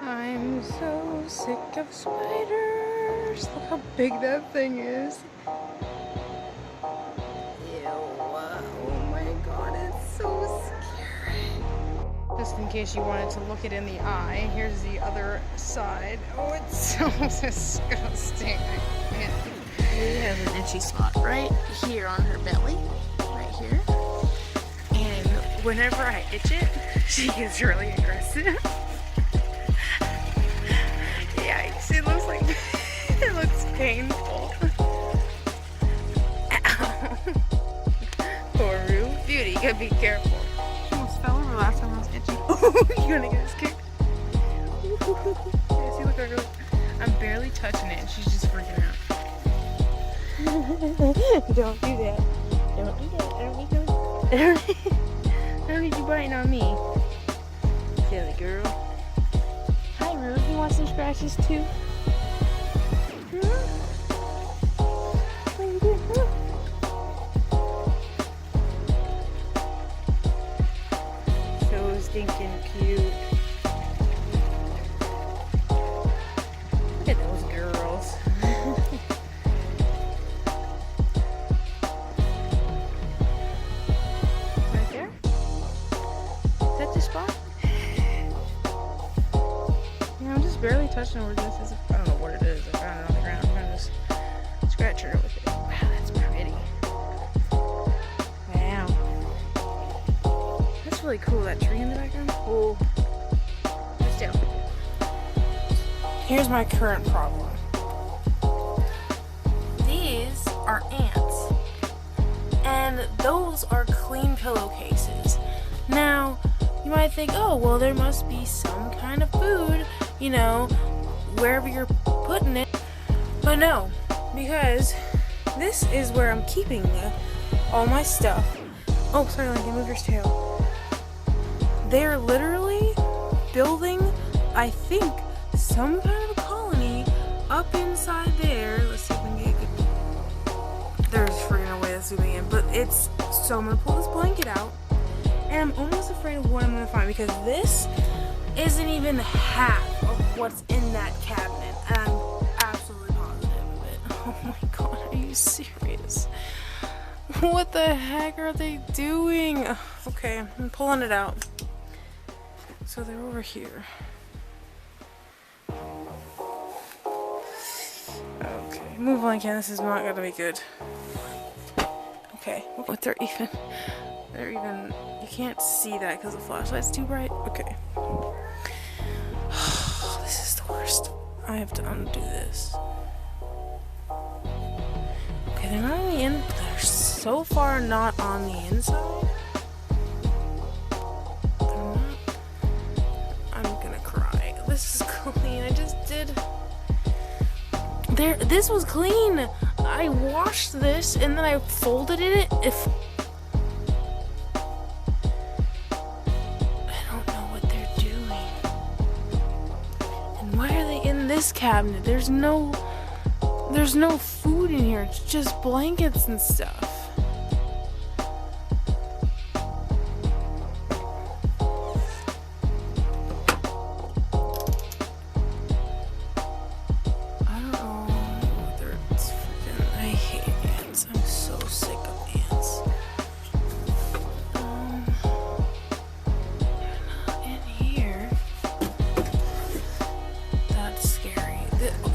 I'm so sick of spiders. Look how big that thing is. Ew, oh my god, it's so scary. Just in case you wanted to look it in the eye, here's the other side. Oh, it's so disgusting. We have an itchy spot right here on her belly, right here. And whenever I itch it, she gets really aggressive. Yikes, it looks like, it looks painful. Ow. Poor Rue. Beauty, you gotta be careful. She almost fell over last time I was itching. You wanna get this kick? Yeah, see, look, look, I'm barely touching it and she's just freaking out. Don't do that. Don't do that. I don't need you biting on me. Silly girl. Hi, Rue. You want some scratches too? What are you doing? So stinking cute. Look at those girls. Right there? Is that the spot? Yeah, I'm just barely touching where this is. I don't know what it is. I found it on the ground. I'm gonna just scratch her with it. Wow, that's pretty. Wow. That's really cool, that tree in the background. Oh. Let's do. Here's my current problem. These are ants. And those are clean pillowcases. Now, you might think, oh, well, there must be some kind of food, you know, wherever you're putting it. But no, because this is where I'm keeping all my stuff. Oh, sorry, Lincoln, move your tail. They're literally building, I think, some kind of a colony up inside there. Let's see if we can get good. There's freaking no way to zoom in, but it's, so I'm gonna pull this blanket out. And I'm almost afraid of what I'm going to find because this isn't even half of what's in that cabinet. And I'm absolutely positive of it. Oh my god, are you serious? What the heck are they doing? Okay, I'm pulling it out. So they're over here. Okay, move on, Ken. This is not going to be good. Okay, what they're even, you can't see that because the flashlight's too bright. Okay. This is the worst. I have to undo this. Okay, they're not on the in, they're so far not on the inside. They're not. I'm gonna cry. This is clean. I just did. This was clean. I washed this and then I folded it. If I don't know what they're doing. And why are they in this cabinet? There's no food in here. It's just blankets and stuff.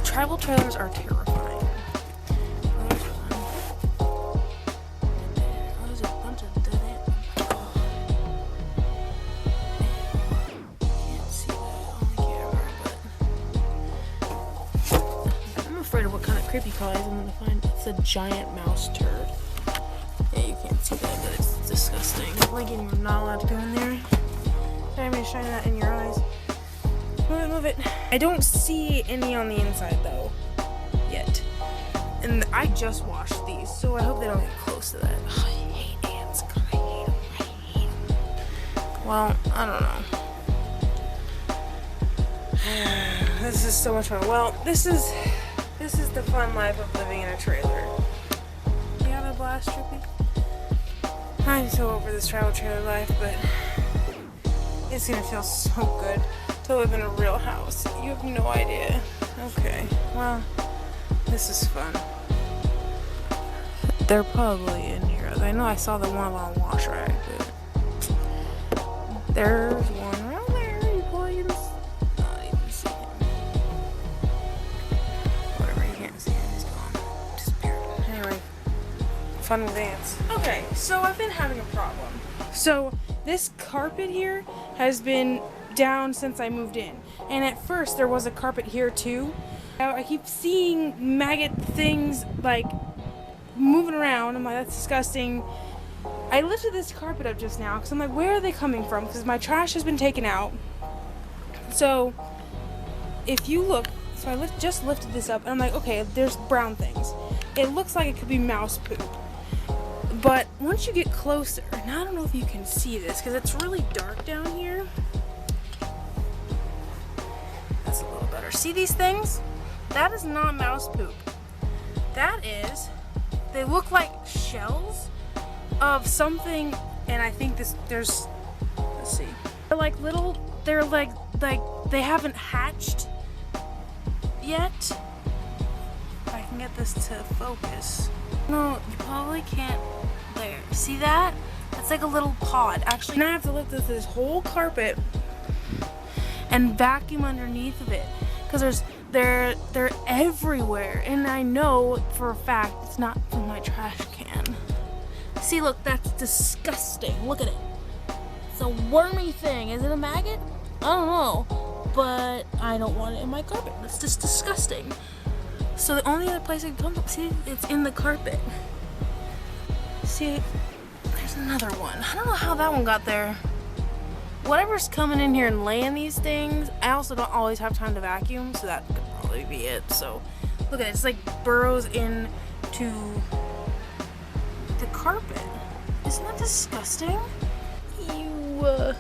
Travel trailers are terrifying. There's one. There's a bunch of dead ants. Oh my god. Can't see that on the camera, but I'm afraid of what kind of creepy crawlies I'm gonna find. It's a giant mouse turd. Yeah, you can't see that, but it's disgusting. Lincoln, you're not allowed to go in there. Sorry, I'm gonna shine that in your eyes. Move it, move it. I don't see any on the inside though, yet. And I just washed these, so I hope they don't get close to that. Oh, I hate ants. God, I hate them. I hate them. Well, I don't know. This is so much fun. Well, this is the fun life of living in a trailer. You have a blast, Trippy? I'm so over this travel trailer life, but it's gonna feel so good to live in a real house. You have no idea. Okay, well, this is fun. They're probably in here. I know I saw the one on wash rag, but there's one around there. You probably can not even see him. Whatever, you can't see him. He's gone. Disappeared. Anyway, fun with ants. Okay, so I've been having a problem. So this carpet here has been down since I moved in, and at first there was a carpet here too. I keep seeing maggot things like moving around. I'm like, that's disgusting. I lifted this carpet up just now because I'm like, where are they coming from? Because my trash has been taken out. So if you look, so I just lifted this up and I'm like, okay, there's brown things. It looks like it could be mouse poop. But once you get closer, and I don't know if you can see this because it's really dark down here. That's a little better. See these things? That is not mouse poop. That is, they look like shells of something, and I think let's see. They're like little, they're like they haven't hatched yet. If I can get this to focus. No, you probably can't. There, see that? That's like a little pod. Actually, now I have to lift this whole carpet and vacuum underneath of it because they're everywhere, and I know for a fact it's not from my trash can. See, look, that's disgusting. Look at it. It's a wormy thing. Is it a maggot? I don't know, but I don't want it in my carpet. It's just disgusting. So the only other place it can come from, see, it's in the carpet. See, there's another one. I don't know how that one got there. Whatever's coming in here and laying these things, I also don't always have time to vacuum, so that could probably be it. So look at it, it's like burrows into the carpet. Isn't that disgusting? Ew.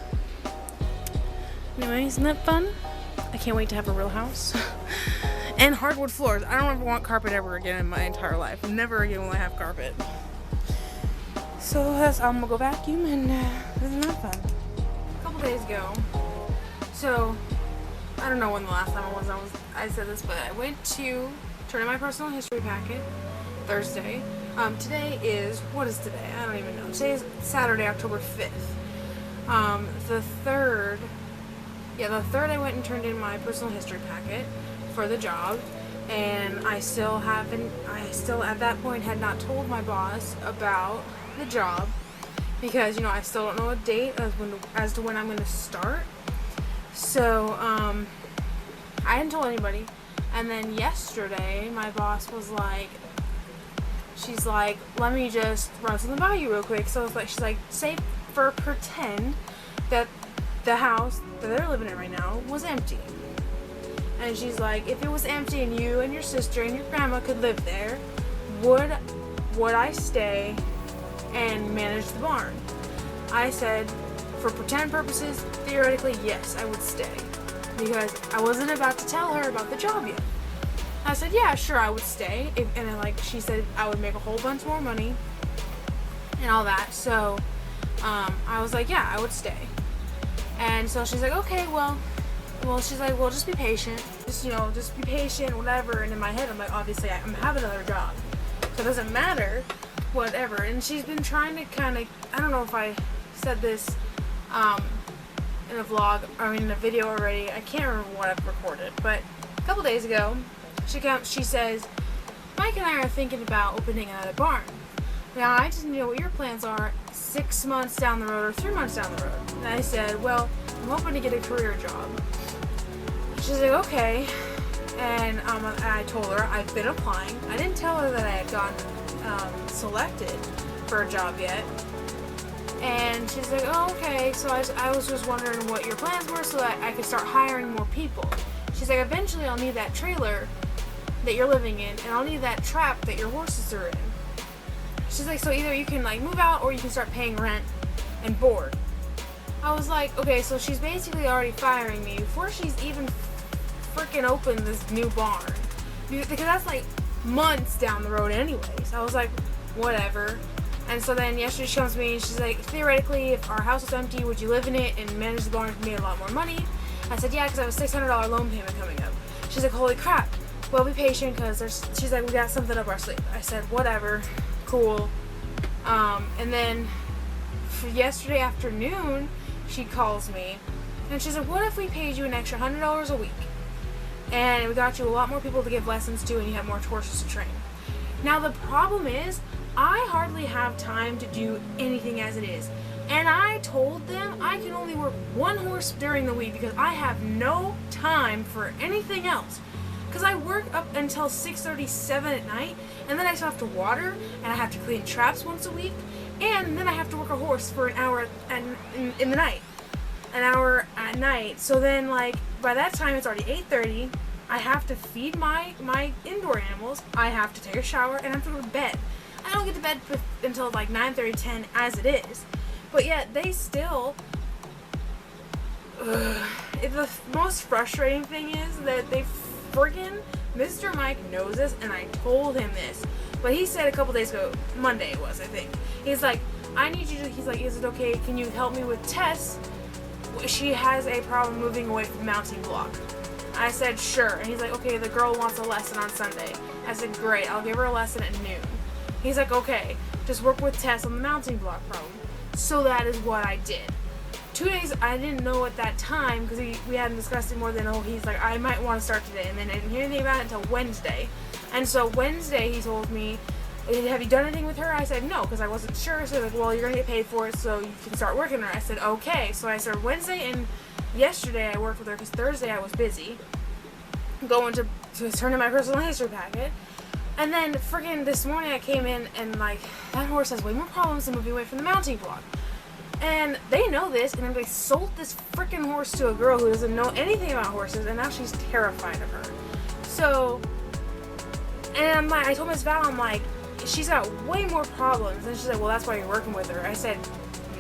Anyway, isn't that fun? I can't wait to have a real house. And hardwood floors. I don't ever want carpet ever again in my entire life. Never again will I have carpet. So I'm gonna go vacuum, and isn't that fun? A couple days ago, so I don't know when the last time I said this, but I went to turn in my personal history packet Thursday. Today is, what is today? I don't even know. Today is Saturday, October 5th. The 3rd I went and turned in my personal history packet for the job, and I still at that point had not told my boss about the job because, you know, I still don't know a date as to when I'm going to start. So I hadn't told anybody, and then yesterday my boss was like, she's like, let me just run something by you real quick. So she's like, say for pretend that the house that they're living in right now was empty. And she's like, if it was empty and you and your sister and your grandma could live there, would I stay and manage the barn? I said, for pretend purposes, theoretically, yes, I would stay. Because I wasn't about to tell her about the job yet. I said, yeah, sure, I would stay. And then, like, she said I would make a whole bunch more money and all that. So I was like, yeah, I would stay. And so she's like, okay, well, she's like, well, just be patient. Just be patient, whatever. And in my head, I'm like, obviously, I'm having another job. So it doesn't matter, whatever. And she's been trying to kind of, I don't know if I said this in a vlog, in a video already. I can't remember what I've recorded. But a couple days ago, she says, Mike and I are thinking about opening another barn. Now, I just need to know what your plans are 6 months down the road or 3 months down the road. And I said, well, I'm hoping to get a career job. She's like, okay. And I told her I've been applying. I didn't tell her that I had gotten selected for a job yet. And she's like, oh, okay. So I was just wondering what your plans were so that I could start hiring more people. She's like, eventually I'll need that trailer that you're living in, and I'll need that trap that your horses are in. She's like, so either you can like move out or you can start paying rent and board. I was like, okay, so she's basically already firing me before she's even freaking opened this new barn. Because that's like months down the road anyways. I was like, whatever. And so then yesterday she comes to me and she's like, theoretically, if our house was empty, would you live in it and manage the barn for me a lot more money? I said, yeah, because I have a $600 loan payment coming up. She's like, holy crap. Well, be patient because she's like, we got something up our sleeve. I said, whatever, cool. And then for yesterday afternoon, she calls me and she's like, what if we paid you an extra $100 a week? And we got you a lot more people to give lessons to and you have more horses to train. Now the problem is, I hardly have time to do anything as it is. And I told them I can only work one horse during the week because I have no time for anything else. Because I work up until 6:37 at night, and then I still have to water, and I have to clean traps once a week, and then I have to work a horse for an hour in the night. An hour at night. So then, like, by that time it's already 8:30. I have to feed my indoor animals. I have to take a shower, and I have to go to bed. I don't get to bed until like 9:30, 10 as it is. But yet they still. The most frustrating thing is that they friggin' Mr. Mike knows this, and I told him this. But he said a couple days ago, Monday it was, I think. He's like, I need you to. He's like, is it okay? Can you help me with Tess? She has a problem moving away from the mounting block. I said, sure. And he's like, okay, the girl wants a lesson on Sunday. I said, great, I'll give her a lesson at noon. He's like, okay, just work with Tess on the mounting block problem. So that is what I did. 2 days, I didn't know at that time, because we hadn't discussed it more than, he's like, I might want to start today. And then I didn't hear anything about it until Wednesday. And so Wednesday, he told me, have you done anything with her? I said, no, because I wasn't sure. So he's like, well, you're going to get paid for it, so you can start working her. I said, okay. So I started Wednesday, and yesterday I worked with her, because Thursday I was busy going to turn in my personal history packet. And then friggin' this morning I came in and like, that horse has way more problems than moving away from the mounting block. And they know this, and then they sold this frickin' horse to a girl who doesn't know anything about horses, and now she's terrified of her. So, and I'm like, I told Miss Val, I'm like, she's got way more problems. And she's like, well, that's why you're working with her. I said,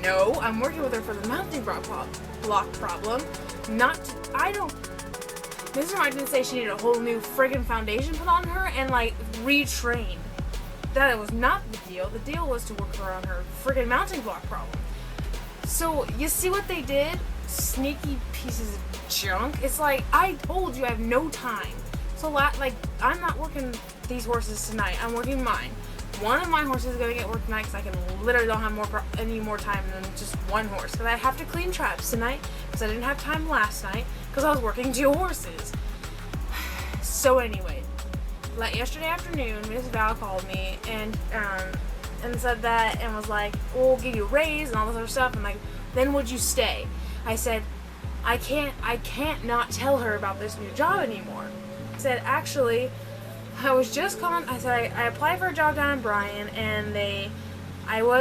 no, I'm working with her for the mounting block problem. Mr. Mike didn't say she needed a whole new friggin' foundation put on her and like retrained. That was not the deal. The deal was to work her on her friggin' mounting block problem. So you see what they did? Sneaky pieces of junk. It's like, I told you I have no time. So like, I'm not working these horses tonight. I'm working mine. One of my horses is gonna get worked tonight because I can literally don't have any more time than just one horse. Because I have to clean traps tonight because I didn't have time last night because I was working 2 horses. So anyway, like yesterday afternoon, Miss Val called me and said that and was like, we'll give you a raise and all this other stuff. And like, then would you stay? I said, I can't not tell her about this new job anymore. I said, actually, I was just calling. I said I applied for a job down in Bryan, and I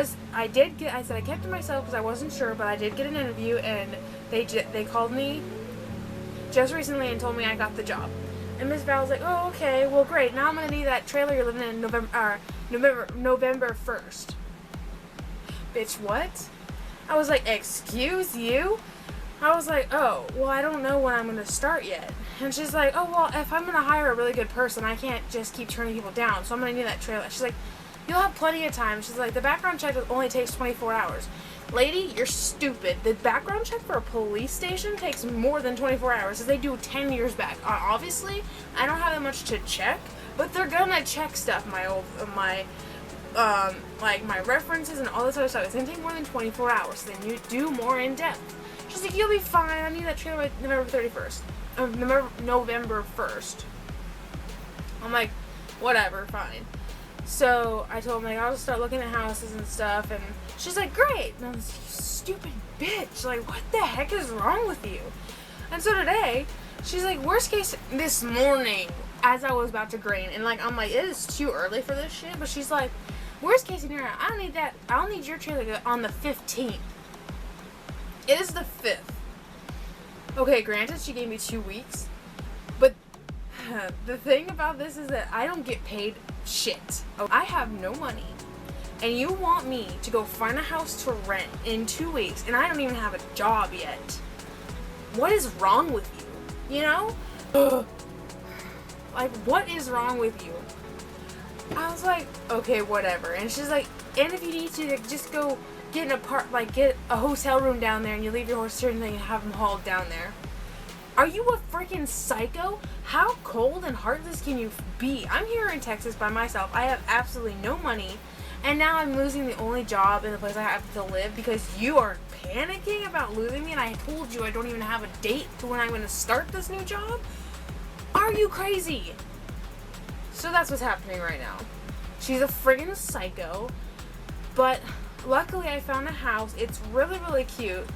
said I kept to myself because I wasn't sure, but I did get an interview, and they called me just recently and told me I got the job. And Miss Val was like, oh, okay, well, great. Now I'm gonna need that trailer you're living in November 1st. Bitch, what? I was like, excuse you? I was like, oh, well, I don't know when I'm going to start yet. And she's like, oh, well, if I'm going to hire a really good person, I can't just keep turning people down, so I'm going to need that trailer. She's like, you'll have plenty of time. She's like, the background check only takes 24 hours. Lady, you're stupid. The background check for a police station takes more than 24 hours, as they do 10 years back. Obviously, I don't have that much to check, but they're going to check stuff, my references and all this other stuff. It's going to take more than 24 hours, so then you do more in depth. She's like, you'll be fine. I need that trailer by November 31st. November 1st. I'm like, whatever, fine. So I told him, like, I'll just start looking at houses and stuff. And she's like, great. And I was like, you stupid bitch. Like, what the heck is wrong with you? And so today, she's like, worst case, this morning, as I was about to grain. And, like, I'm like, it is too early for this shit. But she's like, worst case scenario, I'll need your trailer on the 15th. It is the 5th. Okay, granted, she gave me 2 weeks. But the thing about this is that I don't get paid shit. I have no money. And you want me to go find a house to rent in 2 weeks, and I don't even have a job yet. What is wrong with you? You know? Ugh. Like, what is wrong with you? I was like, okay, whatever. And she's like, and if you need to, like, just go get a hotel room down there, and you leave your horse here and then you have them hauled down there. Are you a freaking psycho? How cold and heartless can you be? I'm here in Texas by myself. I have absolutely no money. And now I'm losing the only job in the place I have to live because you are panicking about losing me. And I told you I don't even have a date to when I'm going to start this new job. Are you crazy? So that's what's happening right now. She's a friggin' psycho. But luckily I found a house. It's really, really cute.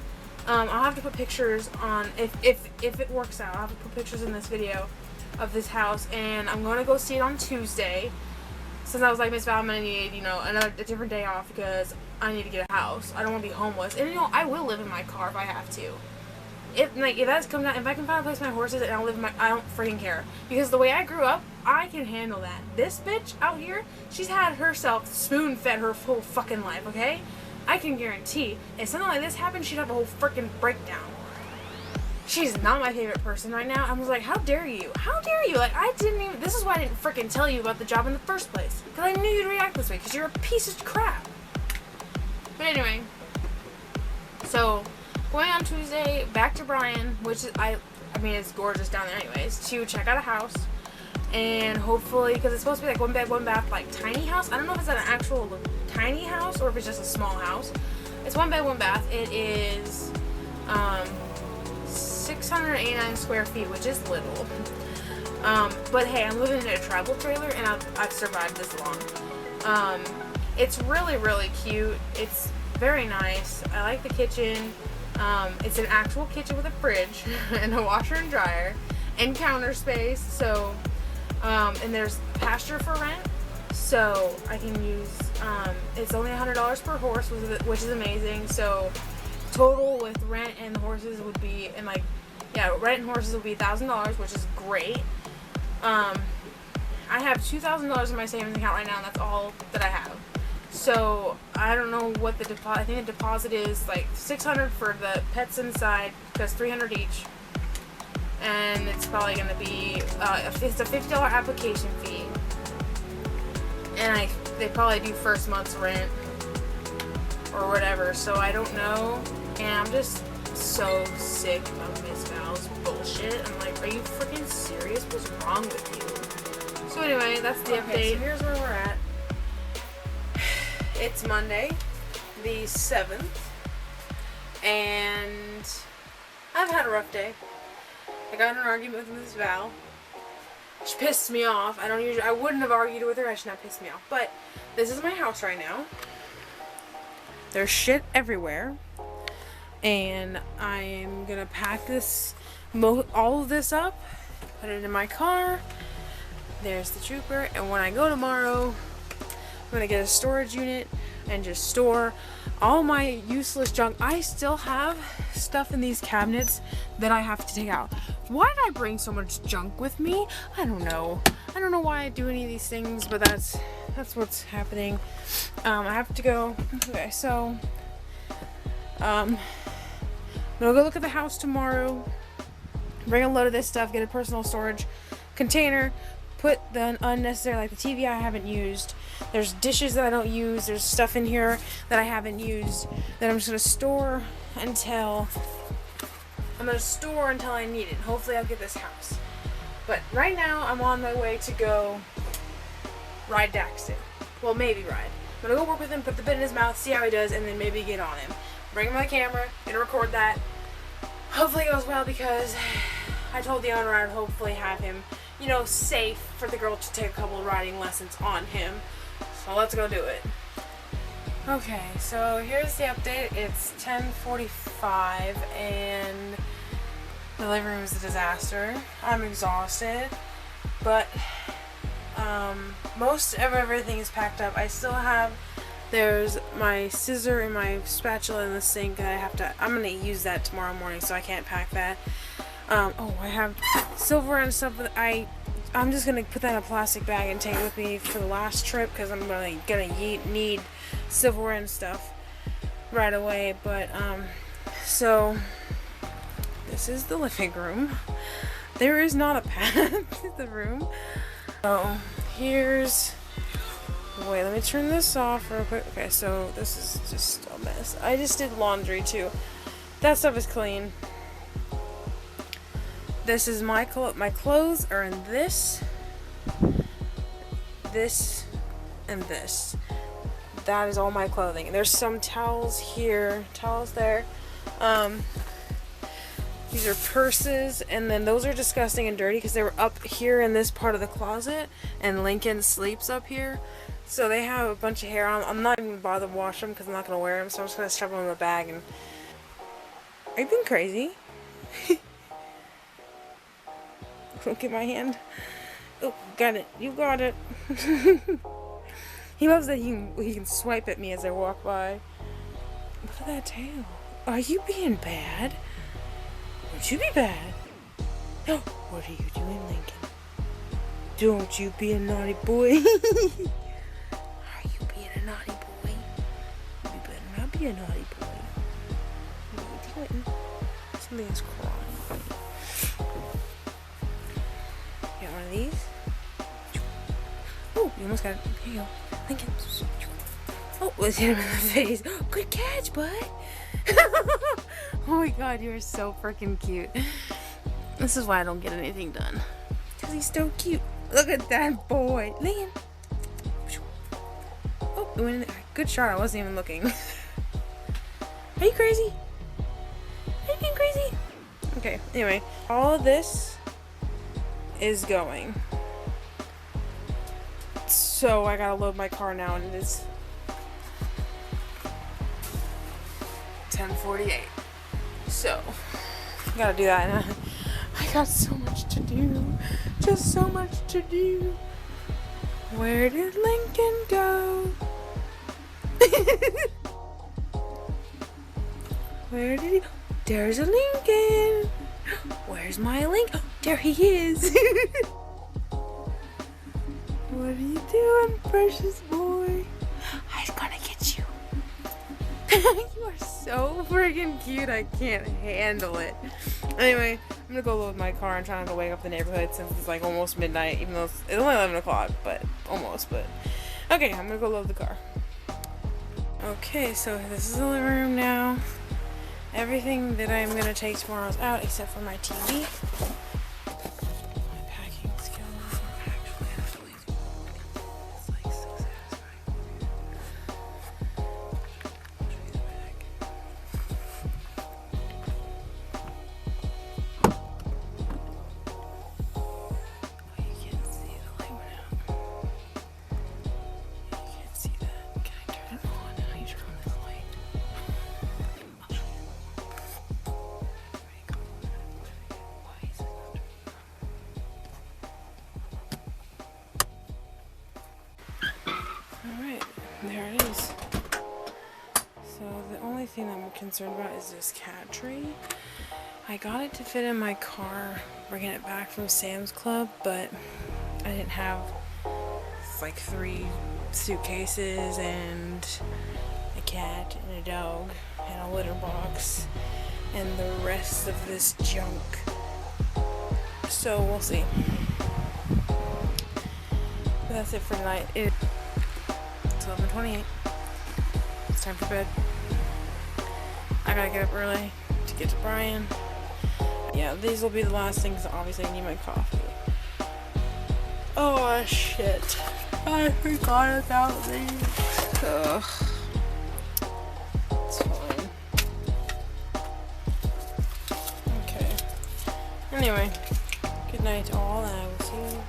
I'll have to put pictures on, if it works out, I'll have to put pictures in this video of this house, and I'm going to go see it on Tuesday, since I was like, Miss Val, I'm going to need, you know, a different day off, because I need to get a house. I don't want to be homeless, and you know, I will live in my car if I have to. If that's come down, if I can find a place for my horses and I'll live in my, I don't freaking care, because the way I grew up, I can handle that. This bitch out here, she's had herself spoon-fed her whole fucking life, okay? I can guarantee if something like this happened, she'd have a whole freaking breakdown. She's not my favorite person right now. I was like, how dare you? How dare you? Like, I didn't even, this is why I didn't freaking tell you about the job in the first place. Because I knew you'd react this way, because you're a piece of crap. But anyway, so, going on Tuesday, back to Bryan, which is, I mean, it's gorgeous down there anyways, to check out a house. And hopefully, because it's supposed to be like one bed, one bath, like tiny house. I don't know if it's an actual tiny house or if it's just a small house. It's one bed, one bath. It is 689 square feet, which is little. But hey, I'm living in a travel trailer and I've survived this long. It's really, really cute. It's very nice. I like the kitchen. It's an actual kitchen with a fridge and a washer and dryer and counter space. So, and there's pasture for rent. So I can use, it's only $100 per horse, which is amazing. So total with rent and the horses would be, and like, yeah, rent and horses would be $1,000, which is great. I have $2,000 in my savings account right now, and that's all that I have. So I don't know what the deposit, I think the deposit is like $600 for the pets inside, because $300 each. And it's probably going to be, it's a $50 application fee. And they probably do first month's rent or whatever, so I don't know. And I'm just so sick of Miss Val's bullshit. I'm like, are you freaking serious? What's wrong with you? So anyway, that's the update. So here's where we're at. It's Monday, the 7th, and I've had a rough day. I got in an argument with Miss Val. She pissed me off. I wouldn't have argued with her. I should not piss me off. But this is my house right now. There's shit everywhere. And I'm gonna pack this, all of this up, put it in my car. There's the trooper. And when I go tomorrow, I'm gonna get a storage unit and just store all my useless junk. I still have stuff in these cabinets that I have to take out. Why did I bring so much junk with me? I don't know. I don't know why I do any of these things, but that's what's happening. I have to go. Okay, so I'm gonna go look at the house tomorrow. Bring a load of this stuff. Get a personal storage container. Put the unnecessary, like the TV I haven't used. There's dishes that I don't use. There's stuff in here that I haven't used that I'm just gonna store until I need it. Hopefully I'll get this house. But right now I'm on my way to go ride Daxton. Well, maybe ride. I'm gonna go work with him, put the bit in his mouth, see how he does, and then maybe get on him. Bring him my camera, gonna record that. Hopefully it goes well, because I told the owner I'd hopefully have him, you know, safe for the girl to take a couple of riding lessons on him. So let's go do it. Okay, so here's the update. It's 10:45 and the living room is a disaster. I'm exhausted, but most of everything is packed up. I still have, there's my scissor and my spatula in the sink that I'm gonna use that tomorrow morning, so I can't pack that. Oh, I have silverware and stuff that I'm just gonna put that in a plastic bag and take it with me for the last trip, because I'm gonna need silverware and stuff right away. But so this is the living room. There is not a path to the room. So here's, wait, let me turn this off real quick. Okay, so this is just a mess. I just did laundry too. That stuff is clean. this is my clothes are in this, and this. That is all my clothing. And there's some towels here, towels there. These are purses, and then those are disgusting and dirty because they were up here in this part of the closet, and Lincoln sleeps up here. So they have a bunch of hair on. I'm not even bothered to wash them because I'm not going to wear them, so I'm just going to shove them in the bag. And are you being crazy? Look at my hand. Oh, got it. You got it. He loves that he can swipe at me as I walk by. Look at that tail. Are you being bad? Don't you be bad. Oh, what are you doing, Lincoln? Don't you be a naughty boy. Are you being a naughty boy? You better not be a naughty boy. What are you doing? Something's crawling. Got one of these? Oh, you almost got it. Here you go. Lincoln. Oh, let's hit him in the face. Good catch, bud. Oh my god, you're so freaking cute. This is why I don't get anything done. Because he's so cute. Look at that boy. Lincoln. Oh, it went in there. Good shot. I wasn't even looking. Are you crazy? Are you being crazy? Okay, anyway. All of this is going. So I gotta load my car now, and it is 10:48. So gotta do that. And I got so much to do, just so much to do. Where did Lincoln go? Where did he go? There's a Lincoln. Where's my Lincoln? There he is. What are you doing, precious boy? I'm gonna get you. You are so freaking cute. I can't handle it. Anyway, I'm gonna go load my car and try not to wake up the neighborhood since it's like almost midnight, even though it's only 11 o'clock, but almost. But okay, I'm gonna go load the car. Okay, so this is the living room now. Everything that I'm gonna take tomorrow is out except for my TV. There it is. So the only thing I'm concerned about is this cat tree. I got it to fit in my car, bringing it back from Sam's Club, but I didn't have like 3 suitcases and a cat and a dog and a litter box and the rest of this junk. So we'll see. But that's it for tonight. It's 11:28. It's time for bed. I gotta get up early to get to Brian. Yeah, these will be the last things. Obviously, I need my coffee. Oh shit! I forgot about these. Ugh. It's fine. Okay. Anyway, good night all, and I will see you